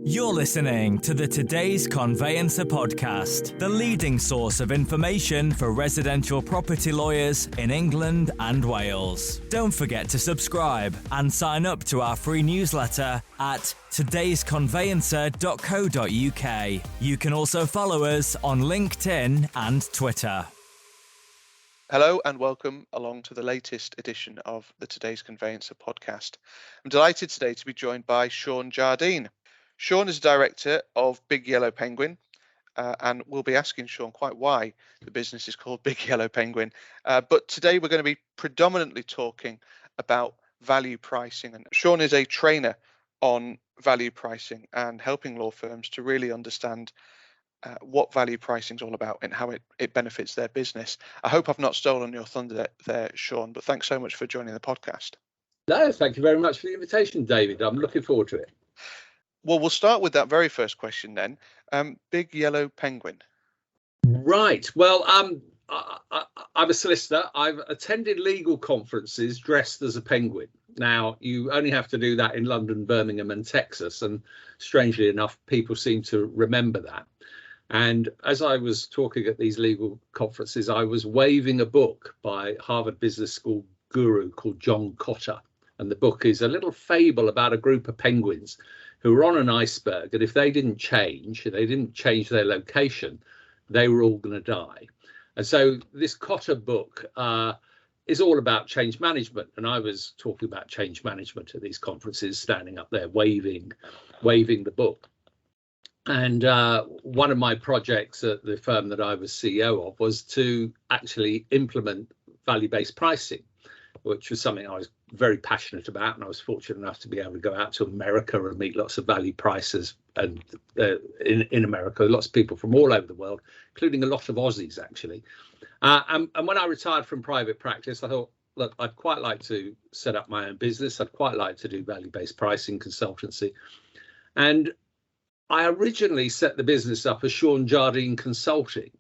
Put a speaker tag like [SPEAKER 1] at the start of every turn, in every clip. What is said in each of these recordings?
[SPEAKER 1] You're listening to the Today's Conveyancer podcast, the leading source of information for residential property lawyers in England and Wales. Don't forget to subscribe and sign up to our free newsletter at todaysconveyancer.co.uk. You can also follow us on LinkedIn and Twitter.
[SPEAKER 2] Hello and welcome along to the latest edition of the Today's Conveyancer podcast. I'm delighted today to be joined by Shaun Jardine. Shaun is director of Big Yellow Penguin, and we'll be asking Shaun quite why the business is called Big Yellow Penguin. But today we're going to be predominantly talking about value pricing. And Shaun is a trainer on value pricing and helping law firms to really understand what value pricing is all about and how it benefits their business. I hope I've not stolen your thunder there, Shaun, but thanks so much for joining the podcast.
[SPEAKER 3] No, thank you very much for the invitation, David. I'm looking forward to it.
[SPEAKER 2] Well, we'll start with that very first question then. Big Yellow Penguin.
[SPEAKER 3] Right. Well, I'm a solicitor. I've attended legal conferences dressed as a penguin. Now, you only have to do that in London, Birmingham and Texas. And strangely enough, people seem to remember that. And as I was talking at these legal conferences, I was waving a book by Harvard Business School guru called John Kotter. And the book is a little fable about a group of penguins who were on an iceberg. And if they didn't change their location, they were all going to die. And so this Kotter book is all about change management. And I was talking about change management at these conferences, standing up there waving the book. And one of my projects at the firm that I was CEO of was to actually implement value-based pricing, which was something I was very passionate about. And I was fortunate enough to be able to go out to America and meet lots of value pricers. And in America, lots of people from all over the world, including a lot of Aussies, actually. And when I retired from private practice, I thought, look, I'd quite like to set up my own business. I'd quite like to do value-based pricing consultancy. And I originally set the business up as Shaun Jardine Consulting.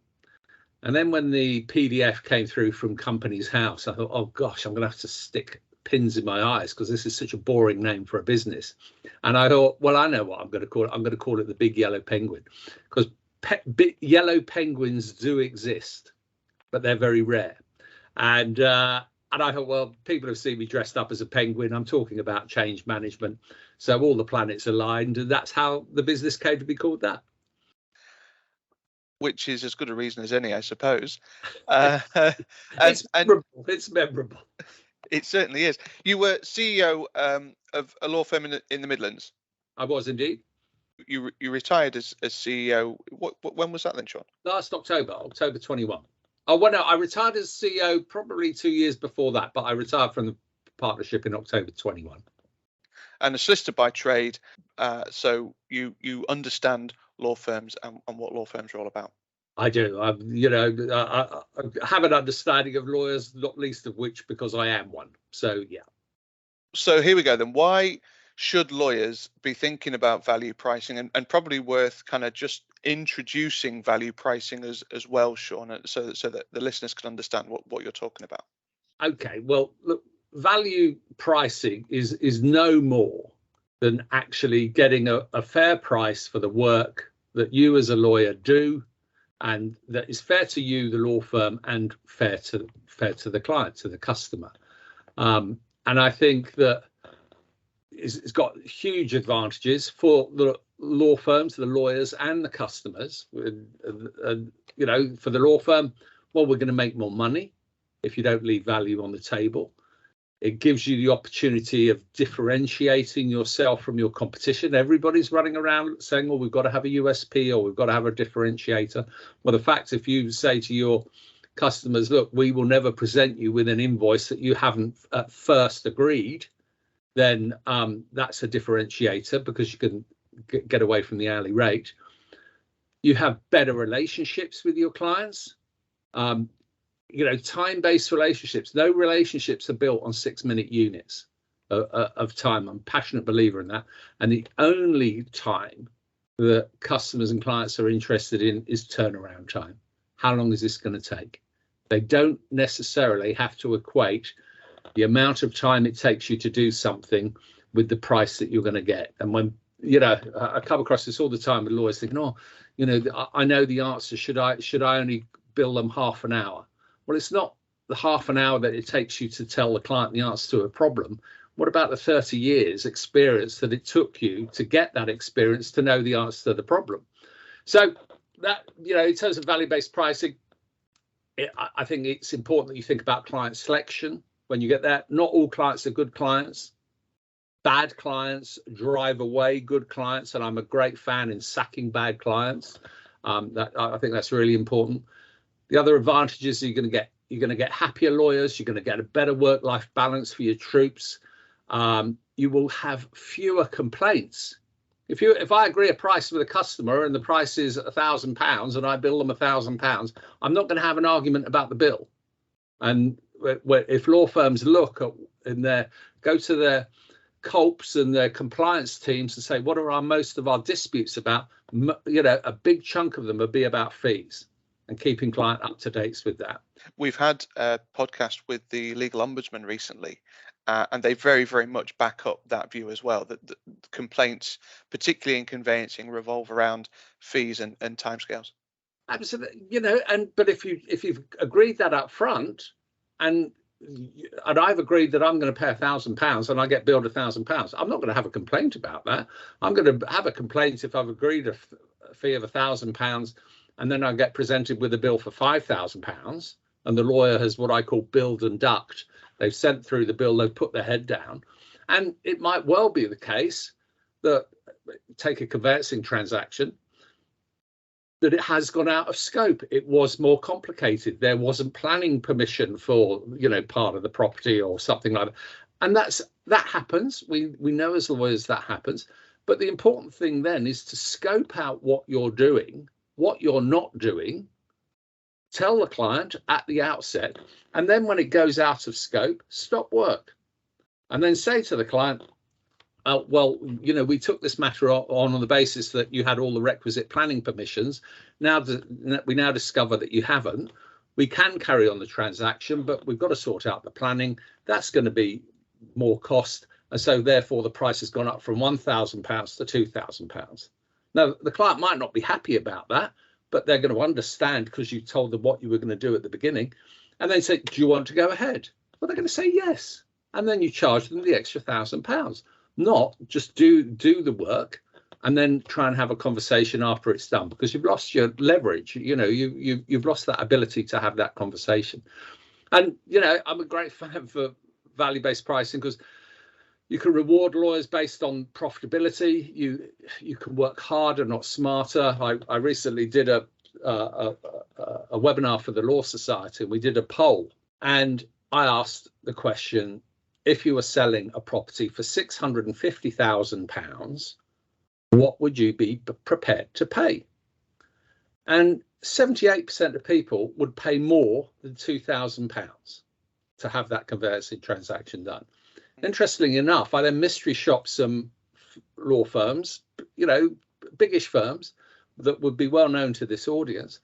[SPEAKER 3] And then when the PDF came through from Companies House, I thought, oh, gosh, I'm going to have to stick pins in my eyes because this is such a boring name for a business. And I thought, well, I know what I'm going to call it. I'm going to call it the Big Yellow Penguin because yellow penguins do exist, but they're very rare. And I thought, well, people have seen me dressed up as a penguin. I'm talking about change management. So all the planets aligned, and that's how the business came to be called that.
[SPEAKER 2] Which is as good a reason as any, I suppose.
[SPEAKER 3] It's memorable.
[SPEAKER 2] It certainly is. You were CEO of a law firm in the Midlands.
[SPEAKER 3] I was indeed.
[SPEAKER 2] You retired as CEO. When was that then, Shaun?
[SPEAKER 3] Last October 21. Oh, well, no, I retired as CEO probably 2 years before that, but I retired from the partnership in October 21.
[SPEAKER 2] And a solicitor by trade, so you understand law firms and what law firms are all about.
[SPEAKER 3] I do. I have an understanding of lawyers, not least of which because I am one. So, yeah.
[SPEAKER 2] So here we go then. Why should lawyers be thinking about value pricing and probably worth kind of just introducing value pricing as well, Shaun, so that the listeners can understand what you're talking about?
[SPEAKER 3] Okay, well, look, value pricing is no more than actually getting a fair price for the work that you as a lawyer do, and that is fair to you, the law firm, and fair to the client, to the customer. And I think that it's got huge advantages for the law firms, the lawyers, and the customers. For the law firm, well, we're going to make more money if you don't leave value on the table. It gives you the opportunity of differentiating yourself from your competition. Everybody's running around saying, well, we've got to have a USP or we've got to have a differentiator. Well, the fact, if you say to your customers, look, we will never present you with an invoice that you haven't at first agreed, then that's a differentiator because you can get away from the hourly rate. You have better relationships with your clients. Time-based relationships. No relationships are built on 6-minute units of time. I'm a passionate believer in that. And the only time that customers and clients are interested in is turnaround time. How long is this going to take? They don't necessarily have to equate the amount of time it takes you to do something with the price that you're going to get. And when I come across this all the time with lawyers thinking, oh, I know the answer. Should I only bill them half an hour? Well, it's not the half an hour that it takes you to tell the client the answer to a problem. What about the 30 years experience that it took you to get that experience to know the answer to the problem? So that, in terms of value-based pricing, I think it's important that you think about client selection when you get there. Not all clients are good clients. Bad clients drive away good clients, and I'm a great fan in sacking bad clients. I think that's really important. The other advantages you're going to get happier lawyers. You're going to get a better work-life balance for your troops. You will have fewer complaints. If I agree a price with a customer and the price is £1,000 and I bill them £1,000, I'm not going to have an argument about the bill. And if law firms look at go to their COPs and their compliance teams and say, what are most of our disputes about? A big chunk of them will be about fees and keeping client up to date with that.
[SPEAKER 2] We've had a podcast with the legal ombudsman recently, and they very, very much back up that view as well, that the complaints, particularly in conveyancing, revolve around fees and timescales.
[SPEAKER 3] Absolutely, but if you've agreed that up front, and I've agreed that I'm going to pay £1,000 and I get billed £1,000, I'm not going to have a complaint about that. I'm going to have a complaint if I've agreed a fee of £1,000 and then I get presented with a bill for £5,000 and the lawyer has what I call billed and ducked. They've sent through the bill, they've put their head down. And it might well be the case that, take a conveyancing transaction, that it has gone out of scope. It was more complicated. There wasn't planning permission for, part of the property or something like that. And that happens. We know as lawyers that happens. But the important thing then is to scope out what you're doing, what you're not doing, tell the client at the outset, and then when it goes out of scope, stop work. And then say to the client, we took this matter on the basis that you had all the requisite planning permissions. Now we discover that you haven't. We can carry on the transaction, but we've got to sort out the planning. That's going to be more cost. And so therefore the price has gone up from £1,000 to £2,000. Now, the client might not be happy about that, but they're going to understand because you told them what you were going to do at the beginning. And then say, do you want to go ahead? Well, they're going to say yes. And then you charge them the extra £1,000. Not just do the work and then try and have a conversation after it's done, because you've lost your leverage. You've lost that ability to have that conversation. And I'm a great fan for value-based pricing because you can reward lawyers based on profitability. You can work harder, not smarter. I recently did a webinar for the Law Society. We did a poll, and I asked the question: if you were selling a property for £650,000, what would you be prepared to pay? And 78% of people would pay more than £2,000 to have that conveyancing transaction done. Interestingly enough, I then mystery shopped some law firms, biggish firms that would be well known to this audience.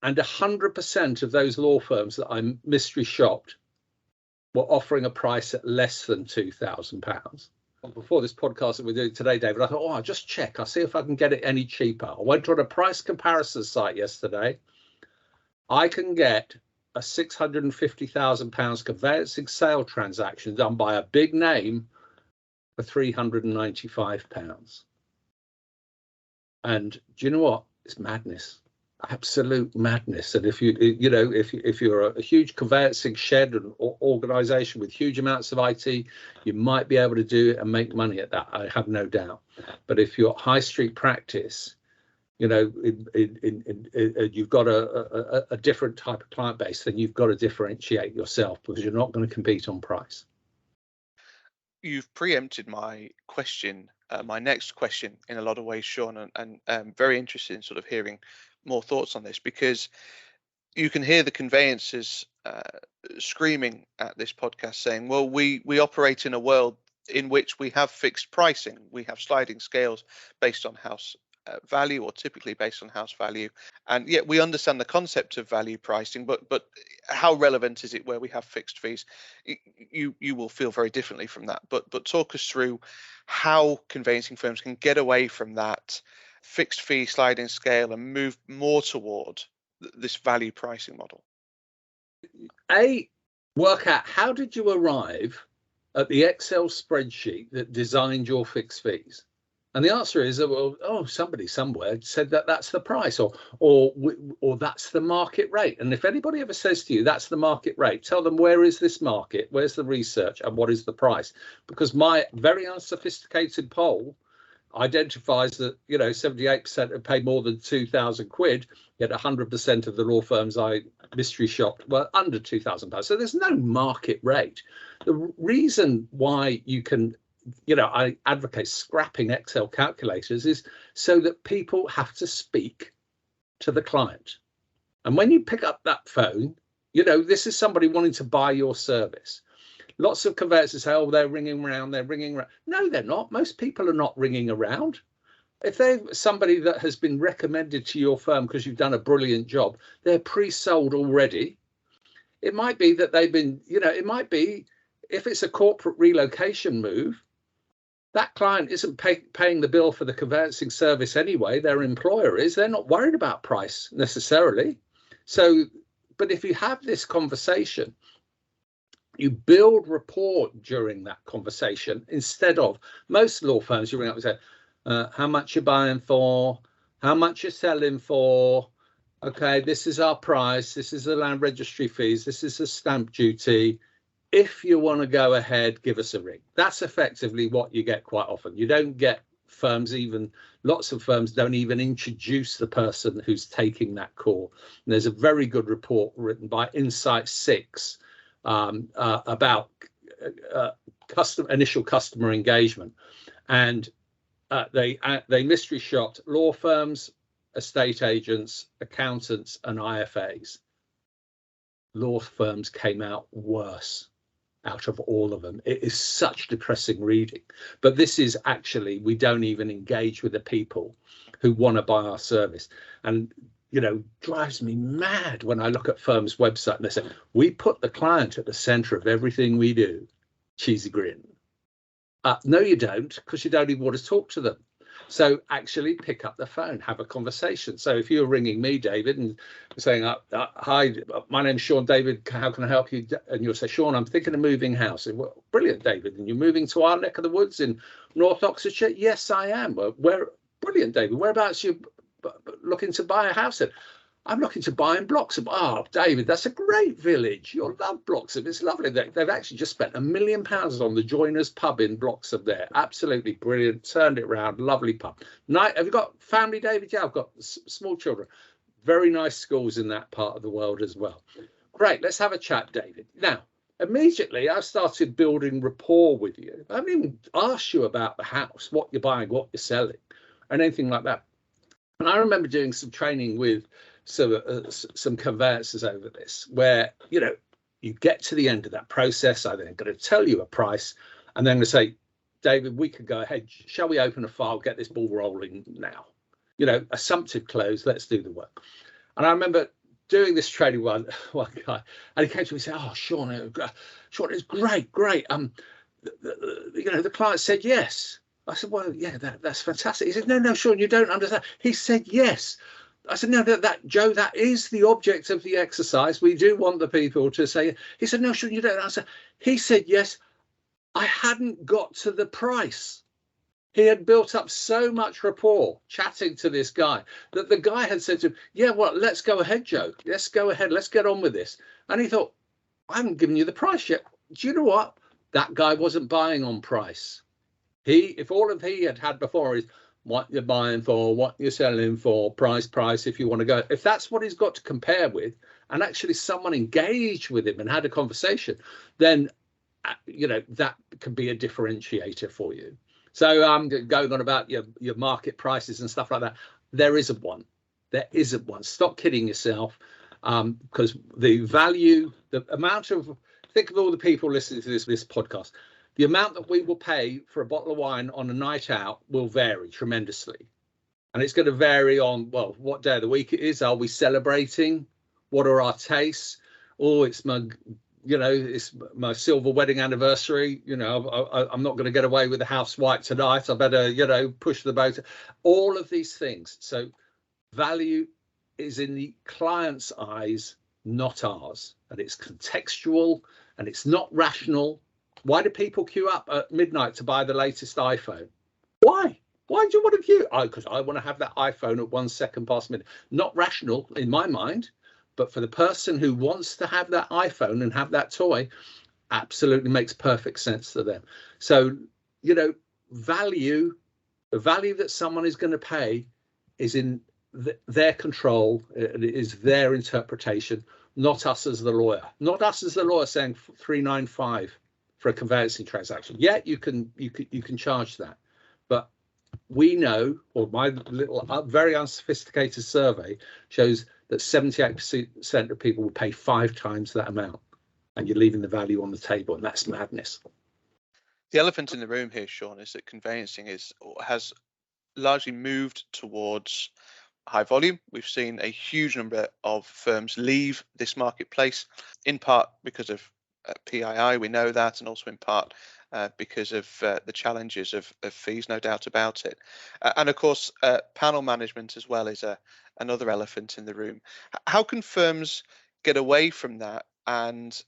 [SPEAKER 3] And 100% of those law firms that I mystery shopped were offering a price at less than £2,000. Before this podcast that we're doing today, David, I thought, I'll just check. I'll see if I can get it any cheaper. I went on a price comparison site yesterday. I can get a £650,000 conveyancing sale transaction done by a big name for £395. And do you know what? It's madness. Absolute madness. And if you're a huge conveyancing shed and organization with huge amounts of IT, you might be able to do it and make money at that. I have no doubt. But if you're high street practice, you've got a different type of client base, then you've got to differentiate yourself because you're not going to compete on price.
[SPEAKER 2] You've preempted my question, my next question in a lot of ways, Shaun, and very interested in sort of hearing more thoughts on this, because you can hear the conveyancers screaming at this podcast saying, well, we operate in a world in which we have fixed pricing, we have sliding scales based on house value, or typically based on house value. And yet we understand the concept of value pricing, but how relevant is it where we have fixed fees? You will feel very differently from that. But talk us through how conveyancing firms can get away from that fixed fee sliding scale and move more toward this value pricing model.
[SPEAKER 3] Work out, how did you arrive at the Excel spreadsheet that designed your fixed fees? And the answer is, well, somebody somewhere said that that's the price, or that's the market rate. And if anybody ever says to you that's the market rate, tell them, where is this market? Where's the research, and what is the price? Because my very unsophisticated poll identifies that 78% have paid more than 2,000 quid, yet 100% of the law firms I mystery shopped were under £2,000. So there's no market rate. The reason why you can, I advocate scrapping Excel calculators is so that people have to speak to the client. And when you pick up that phone, this is somebody wanting to buy your service. Lots of conveyancers say, they're ringing around. No, they're not. Most people are not ringing around. If they're somebody that has been recommended to your firm because you've done a brilliant job, they're pre-sold already. It might be that they've been, it might be, if it's a corporate relocation move, that client isn't paying the bill for the conveyancing service anyway. Their employer is. They're not worried about price necessarily. So, but if you have this conversation, you build rapport during that conversation, instead of most law firms, you ring up and say, how much you're buying for, how much you're selling for. Okay, this is our price. This is the land registry fees. This is the stamp duty. If you want to go ahead, give us a ring. That's effectively what you get quite often. You don't get firms, lots of firms don't even introduce the person who's taking that call. And there's a very good report written by Insight 6 about initial customer engagement, and they mystery shopped law firms, estate agents, accountants, and IFAs. Law firms came out worse out of all of them. It is such depressing reading, but this is actually, we don't even engage with the people who want to buy our service. And drives me mad when I look at firms' website and they say, we put the client at the center of everything we do. Cheesy grin. No, you don't, because you don't even want to talk to them. So actually pick up the phone, have a conversation. So if you're ringing me, David, and saying, hi, my name's Shaun, David, how can I help you? And you'll say, Shaun, I'm thinking of moving house. And, well, brilliant, David. And you're moving to our neck of the woods in North Oxfordshire? Yes, I am. Well, brilliant, David. Whereabouts you looking to buy a house in? I'm looking to buy in Bloxham. Oh, David, that's a great village. You'll love Bloxham. It's lovely. They've actually just spent £1 million on the Joiners pub in Bloxham there. Absolutely brilliant. Turned it around. Lovely pub. Have you got family, David? Yeah, I've got small children. Very nice schools in that part of the world as well. Great. Let's have a chat, David. Now, immediately I started building rapport with you. I haven't even asked you about the house, what you're buying, what you're selling, and anything like that. And I remember doing some training with some conveyancers over this, where you get to the end of that process. I'm then going to tell you a price, and then I'm going to say, David, we could go ahead. Shall we open a file, get this ball rolling now? Assumptive close. Let's do the work. And I remember doing this training one guy, and he came to me and said, "Oh, Shaun, it's great. The client said yes." I said, well, yeah, that's fantastic. He said, no, Shaun, you don't understand. He said yes. I said, no, Joe, that is the object of the exercise. We do want the people to say. He said, no, Shaun, you don't understand. He said yes. I hadn't got to the price. He had built up so much rapport chatting to this guy that the guy had said to him, yeah, well, let's go ahead, Joe. Let's go ahead. Let's get on with this. And he thought, I haven't given you the price yet. Do you know what? That guy wasn't buying on price. If all of he had before is what you're buying for, what you're selling for, price, if you want to go, if that's what he's got to compare with, and actually someone engaged with him and had a conversation, then, that can be a differentiator for you. So going on about your market prices and stuff like that, there isn't one. Stop kidding yourself, because the value, the amount of, think of all the people listening to this podcast. The amount that we will pay for a bottle of wine on a night out will vary tremendously. And it's going to vary on, well, what day of the week it is. Are we celebrating? What are our tastes? Oh, it's my silver wedding anniversary. I'm not going to get away with the house white tonight. I better, push the boat. All of these things. So value is in the client's eyes, not ours. And it's contextual and it's not rational. Why do people queue up at midnight to buy the latest iPhone? Why? Why do you want to queue? Because I want to have that iPhone at 1 second past midnight. Not rational in my mind, but for the person who wants to have that iPhone and have that toy, absolutely makes perfect sense to them. So, the value that someone is going to pay is in their control. It is their interpretation, not us as the lawyer. Not us as the lawyer saying 395 for a conveyancing transaction. Yeah, you can charge that, but we know, or my little very unsophisticated survey shows that 78% of people will pay 5 times that amount, and you're leaving the value on the table, and that's madness.
[SPEAKER 2] The elephant in the room here, Shaun, is that conveyancing has largely moved towards high volume. We've seen a huge number of firms leave this marketplace, in part because of PII, we know that, and also in part because of the challenges of fees, no doubt about it. And of course, panel management as well is another elephant in the room. How can firms get away from that and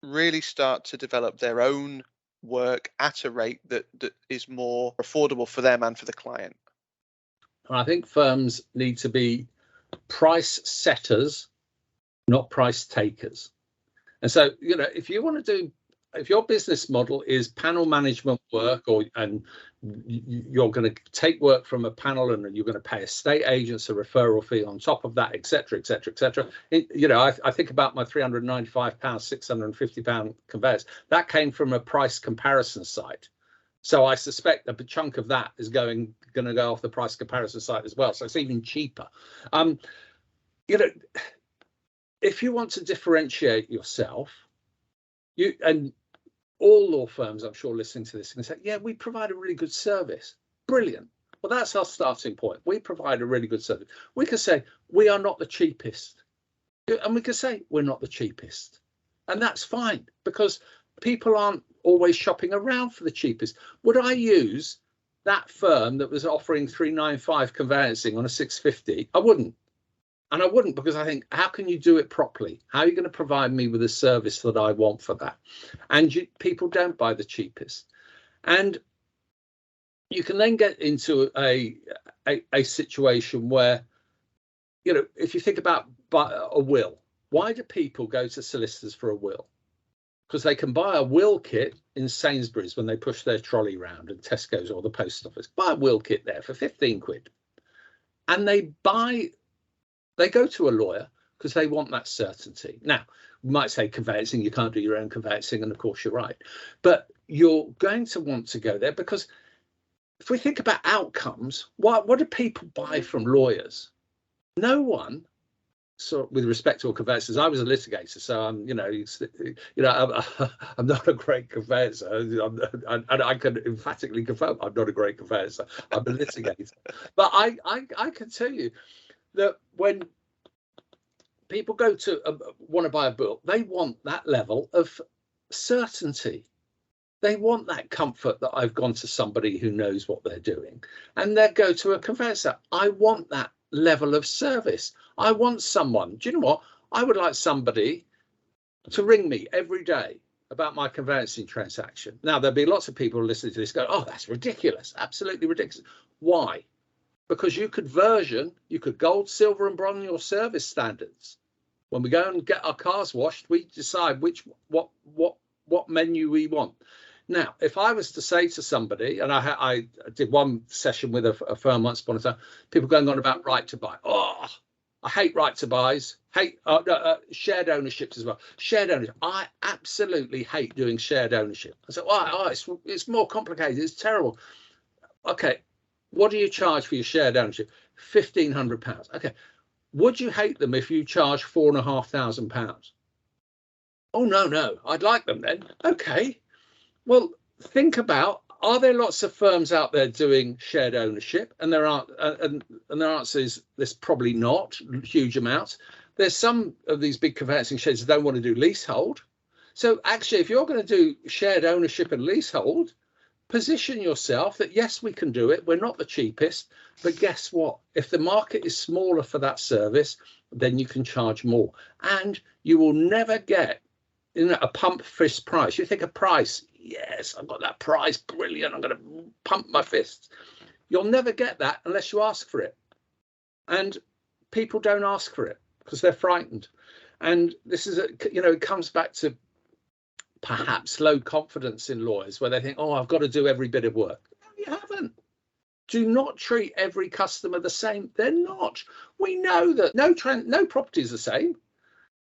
[SPEAKER 2] really start to develop their own work at a rate that is more affordable for them and for the client?
[SPEAKER 3] I think firms need to be price setters, not price takers. And so, if you want to do, if your business model is panel management work, and you're going to take work from a panel and you're going to pay estate agents a referral fee on top of that, etc., etc., etc. I think about my £395, £650 conveyance. That came from a price comparison site. So I suspect a chunk of that is going to go off the price comparison site as well. So it's even cheaper. If you want to differentiate yourself, and all law firms, I'm sure, listening to this can say, yeah, we provide a really good service. Brilliant. Well, that's our starting point. We provide a really good service. We can say we are not the cheapest. And we can say we're not the cheapest. And that's fine, because people aren't always shopping around for the cheapest. Would I use that firm that was offering 395 conveyancing on a 650? I wouldn't. And I wouldn't, because I think, how can you do it properly? How are you going to provide me with a service that I want for that? And people don't buy the cheapest. And you can then get into a situation where, if you think about a will, why do people go to solicitors for a will? Because they can buy a will kit in Sainsbury's when they push their trolley round, and Tesco's or the post office. Buy a will kit there for 15 quid. And they go to a lawyer because they want that certainty. Now, we might say conveyancing, you can't do your own conveyancing, and of course you're right. But you're going to want to go there because if we think about outcomes, what do people buy from lawyers? No one. So with respect to all conveyancers, I was a litigator, so I'm not a great conveyancer, and I can emphatically confirm I'm not a great conveyancer. I'm a litigator, but I can tell you that when people go to want to buy a book, they want that level of certainty. They want that comfort that I've gone to somebody who knows what they're doing, and they go to a conveyancer. I want that level of service. I want someone, do you know what? I would like somebody to ring me every day about my conveyancing transaction. Now, there'll be lots of people listening to this go, oh, that's ridiculous. Absolutely ridiculous. Why? Because you could gold, silver and bronze your service standards. When we go and get our cars washed, we decide what menu we want. Now, if I was to say to somebody, and I did one session with a firm once upon a time, people going on about right to buy. Oh, I hate right to buys, hate shared ownerships as well. Shared ownership. I absolutely hate doing shared ownership. I said, it's more complicated. It's terrible. Okay. What do you charge for your shared ownership? £1,500. Okay. Would you hate them if you charge £4,500? Oh, no. I'd like them then. Okay. Well, think about, Are there lots of firms out there doing shared ownership? And there aren't, and the answer is there's probably not huge amounts. There's some of these big conveyancing sheds that don't want to do leasehold. So actually, if you're going to do shared ownership and leasehold, position yourself that, yes, we can do it. We're not the cheapest, but guess what? If the market is smaller for that service, then you can charge more. And you will never get a pump fist price. You think a price, yes, I've got that price, brilliant, I'm going to pump my fists. You'll never get that unless you ask for it. And people don't ask for it because they're frightened. And this is, it comes back to perhaps low confidence in lawyers where they think, oh, I've got to do every bit of work. No, you haven't. Do not treat every customer the same. They're not. We know that no property is the same.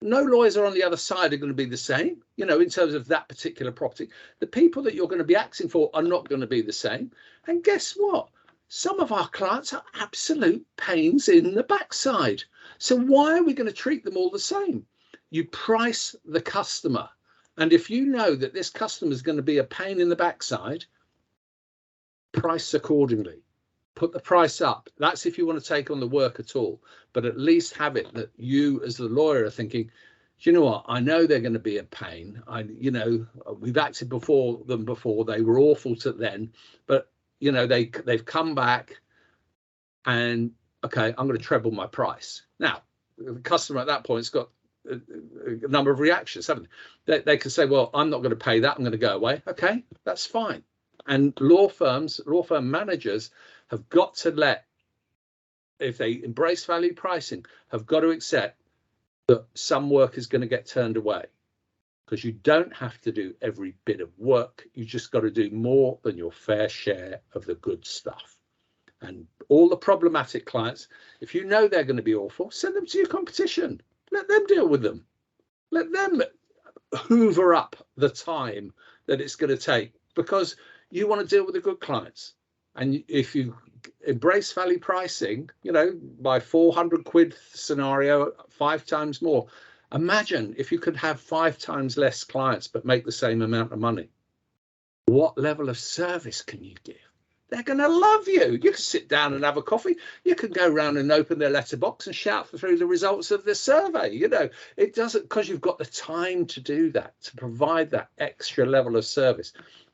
[SPEAKER 3] No lawyers are on the other side are going to be the same, in terms of that particular property. The people that you're going to be acting for are not going to be the same. And guess what? Some of our clients are absolute pains in the backside. So why are we going to treat them all the same? You price the customer. And if you know that this customer is going to be a pain in the backside, price accordingly. Put the price up. That's if you want to take on the work at all. But at least have it that you as the lawyer are thinking, you know what, I know they're going to be a pain. We've acted before. They were awful to then. But, they've come back and, okay, I'm going to treble my price. Now, the customer at that point's got a number of reactions, haven't they? They can say, well, I'm not going to pay that. I'm going to go away. Okay, that's fine. And law firm managers have got to if they embrace value pricing, have got to accept that some work is going to get turned away because you don't have to do every bit of work. You just got to do more than your fair share of the good stuff. And all the problematic clients, if you know they're going to be awful, send them to your competition. Let them deal with them. Let them hoover up the time that it's going to take because you want to deal with the good clients. And if you embrace value pricing, by 400 quid scenario, 5 times more. Imagine if you could have 5 times less clients but make the same amount of money. What level of service can you give? They're going to love you. You can sit down and have a coffee. You can go around and open their letterbox and shout through the results of the survey. It doesn't, because you've got the time to do that, to provide that extra level of service.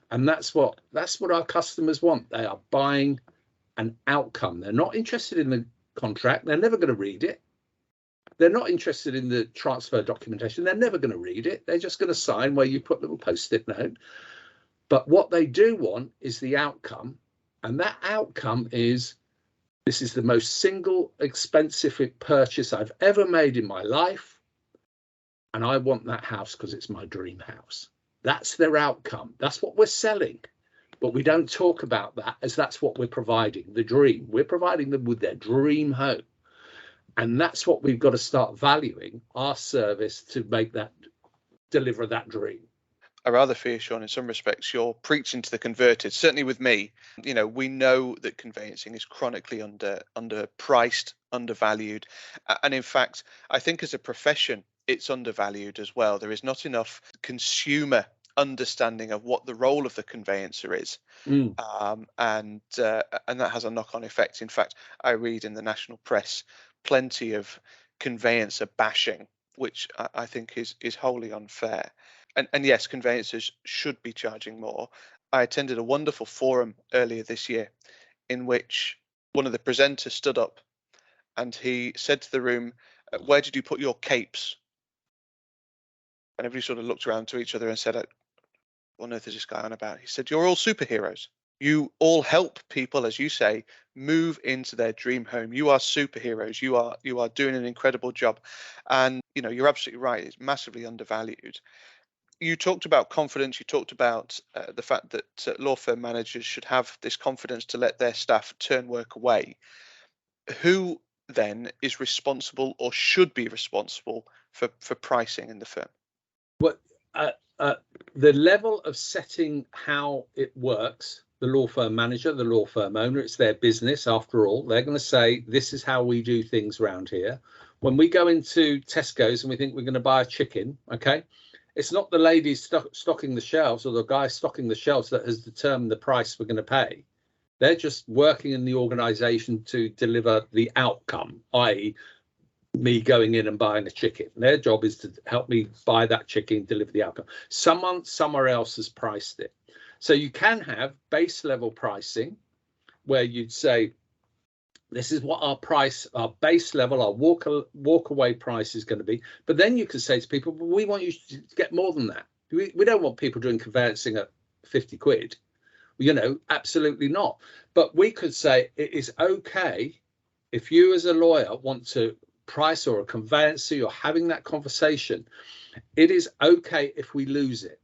[SPEAKER 3] And that's what our customers want. They are buying an outcome. They're not interested in the contract. They're never going to read it. They're not interested in the transfer documentation. They're never going to read it. They're just going to sign where you put a little post-it note. But what they do want is the outcome. And that outcome is, this is the most single expensive purchase I've ever made in my life. And I want that house because it's my dream house. That's their outcome. That's what we're selling. But we don't talk about that as that's what we're providing, the dream. We're providing them with their dream home. And that's what we've got to start valuing, our service to make that, deliver that dream.
[SPEAKER 2] I rather fear, Shaun, in some respects, you're preaching to the converted. Certainly with me, we know that conveyancing is chronically underpriced, undervalued. And in fact, I think as a profession, it's undervalued as well. There is not enough consumer understanding of what the role of the conveyancer is. And that has a knock-on effect. In fact, I read in the national press plenty of conveyancer bashing, which I think is wholly unfair. And yes, conveyancers should be charging more. I attended a wonderful forum earlier this year in which one of the presenters stood up and he said to the room, where did you put your capes? And everybody sort of looked around to each other and said, what on earth is this guy on about? He said, you're all superheroes. You all help people, as you say, move into their dream home. You are superheroes. You are doing an incredible job. And, you're absolutely right. It's massively undervalued. You talked about confidence. You talked about the fact that law firm managers should have this confidence to let their staff turn work away. Who then is responsible or should be responsible for pricing in the firm?
[SPEAKER 3] Well, the level of setting how it works, the law firm manager, the law firm owner, it's their business after all. They're going to say, this is how we do things around here. When we go into Tesco's and we think we're going to buy a chicken, okay, it's not the lady stocking the shelves or the guy stocking the shelves that has determined the price we're going to pay. They're just working in the organisation to deliver the outcome, i.e. me going in and buying a chicken. Their job is to help me buy that chicken, deliver the outcome. Someone somewhere else has priced it. So you can have base level pricing where you'd say, this is what our price, our base level, our walk away price is going to be. But then you could say to people, well, we want you to get more than that. We don't want people doing conveyancing at 50 quid. You know, absolutely not. But we could say it is okay if you as a lawyer want to price, or a conveyancer, you're having that conversation, it is okay if we lose it.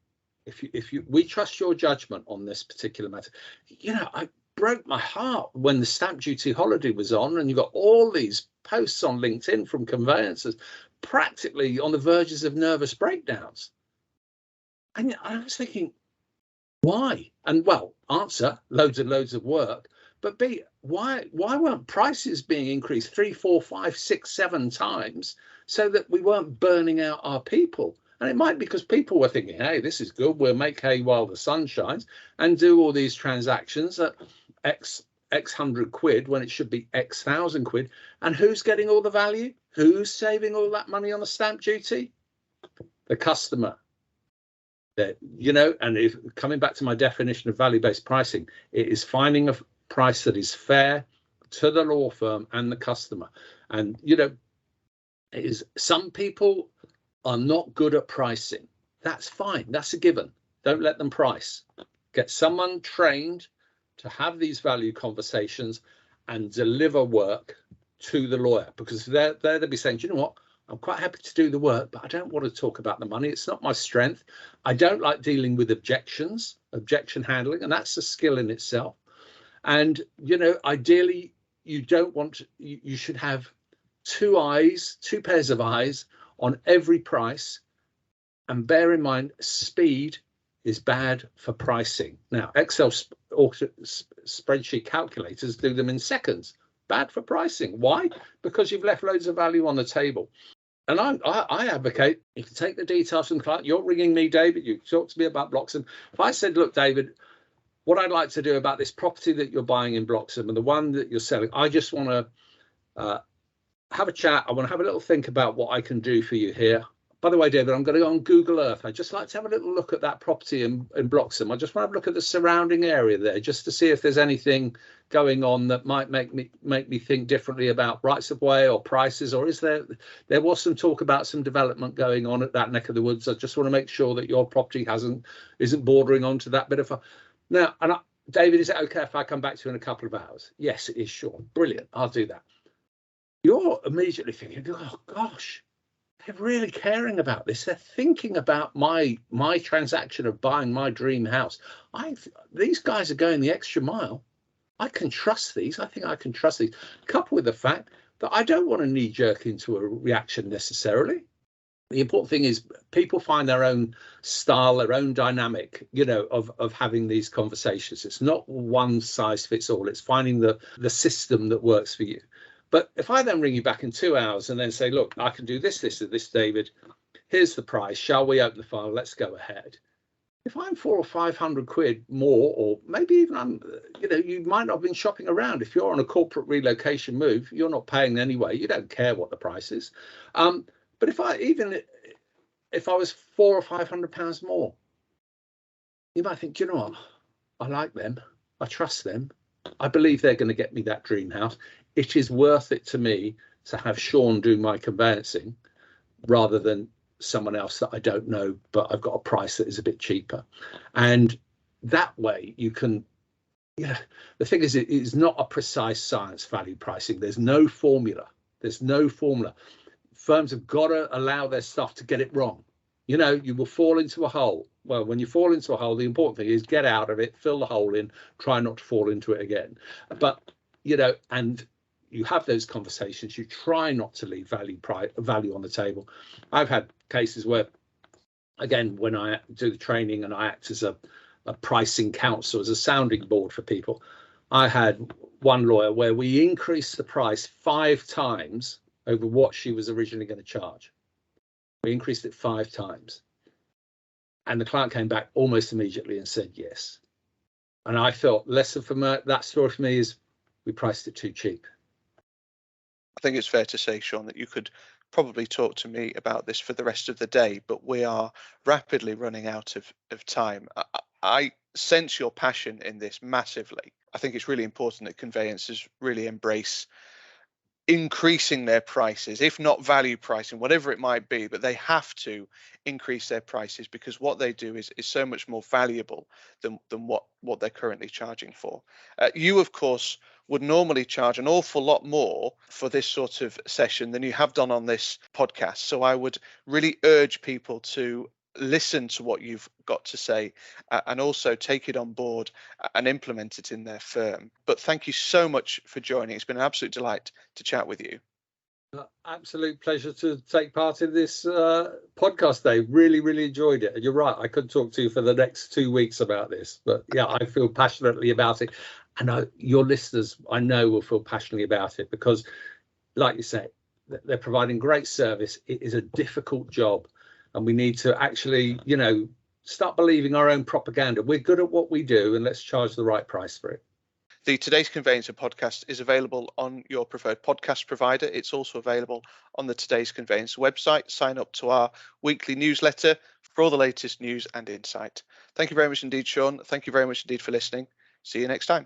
[SPEAKER 3] If you we trust your judgment on this particular matter. You know, I broke my heart when the stamp duty holiday was on, and you got all these posts on LinkedIn from conveyancers practically on the verges of nervous breakdowns. And I was thinking, why? And well, answer, loads and loads of work. But B, why weren't prices being increased 3, 4, 5, 6, 7 times so that we weren't burning out our people? And it might be because people were thinking, hey, this is good, we'll make hay while the sun shines and do all these transactions at X hundred quid when it should be X thousand quid. And who's getting all the value? Who's saving all that money on the stamp duty? The customer. You know, and if coming back to my definition of value-based pricing, it is finding a price that is fair to the law firm and the customer. And, you know, it is, some people are not good at pricing. That's fine. That's a given. Don't let them price. Get someone trained to have these value conversations and deliver work to the lawyer, because they'll be saying, do you know what? I'm quite happy to do the work, but I don't want to talk about the money. It's not my strength. I don't like dealing with objection handling, and that's a skill in itself. And, you know, ideally, you don't want, you should have two pairs of eyes on every price. And bear in mind, speed is bad for pricing. Now, Excel spreadsheet calculators do them in seconds. Bad for pricing. Why? Because you've left loads of value on the table. And I advocate, you can take the details from the client. You're ringing me, David. You talk to me about Bloxham. If I said, look, David, what I'd like to do about this property that you're buying in Bloxham and the one that you're selling, I just want to have a chat. I want to have a little think about what I can do for you here. By the way, David, I'm going to go on Google Earth. I'd just like to have a little look at that property in Bloxham. I just want to have a look at the surrounding area there, just to see if there's anything going on that might make me think differently about rights of way or prices, or is there was some talk about some development going on at that neck of the woods. I just want to make sure that your property isn't bordering onto that bit of now. And David, is it okay if I come back to you in a couple of hours? Yes, it is, Shaun. Brilliant. I'll do that. You're immediately thinking, oh gosh, they're really caring about this. They're thinking about my transaction of buying my dream house. These guys are going the extra mile. I can trust these. I think I can trust these. Coupled with the fact that I don't want to knee jerk into a reaction necessarily. The important thing is people find their own style, their own dynamic, you know, of having these conversations. It's not one size fits all. It's finding the system that works for you. But if I then ring you back in 2 hours and then say, look, I can do this, David, here's the price. Shall we open the file? Let's go ahead. If I'm 400 or 500 quid more, or maybe even you might not have been shopping around. If you're on a corporate relocation move, you're not paying anyway. You don't care what the price is. But if I was 400 or 500 pounds more, you might think, you know what? I like them. I trust them. I believe they're going to get me that dream house. It is worth it to me to have Shaun do my conveyancing rather than someone else that I don't know, but I've got a price that is a bit cheaper. And that way you can, the thing is, it is not a precise science, value pricing. There's no formula. Firms have got to allow their stuff to get it wrong. You know, you will fall into a hole. Well, when you fall into a hole, the important thing is get out of it, fill the hole in, try not to fall into it again. But, and you have those conversations. You try not to leave value on the table. I've had cases where, again, when I do the training and I act as a pricing counsel, as a sounding board for people, I had one lawyer where we increased the price 5 times over what she was originally going to charge. We increased it 5 times. And the client came back almost immediately and said yes. And I felt lesson from that story for me is we priced it too cheap.
[SPEAKER 2] I think it's fair to say, Shaun, that you could probably talk to me about this for the rest of the day, but we are rapidly running out of time. I sense your passion in this massively. I think it's really important that conveyancers really embrace increasing their prices, if not value pricing, whatever it might be, but they have to increase their prices because what they do is so much more valuable than what they're currently charging for. You, of course, would normally charge an awful lot more for this sort of session than you have done on this podcast. So I would really urge people to listen to what you've got to say and also take it on board and implement it in their firm. But thank you so much for joining. It's been an absolute delight to chat with you.
[SPEAKER 3] Absolute pleasure to take part in this podcast, Dave. Really enjoyed it. And you're right, I could talk to you for the next 2 weeks about this, but yeah, I feel passionately about it. And your listeners, I know, will feel passionately about it because, like you say, they're providing great service. It is a difficult job. And we need to actually, start believing our own propaganda. We're good at what we do, and let's charge the right price for it.
[SPEAKER 2] The Today's Conveyancer podcast is available on your preferred podcast provider. It's also available on the Today's Conveyancer website. Sign up to our weekly newsletter for all the latest news and insight. Thank you very much indeed, Shaun. Thank you very much indeed for listening. See you next time.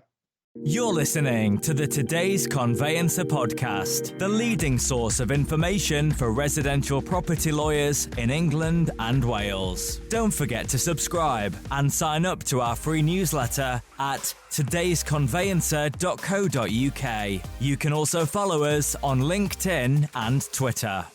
[SPEAKER 1] You're listening to the Today's Conveyancer podcast, the leading source of information for residential property lawyers in England and Wales. Don't forget to subscribe and sign up to our free newsletter at todaysconveyancer.co.uk. You can also follow us on LinkedIn and Twitter.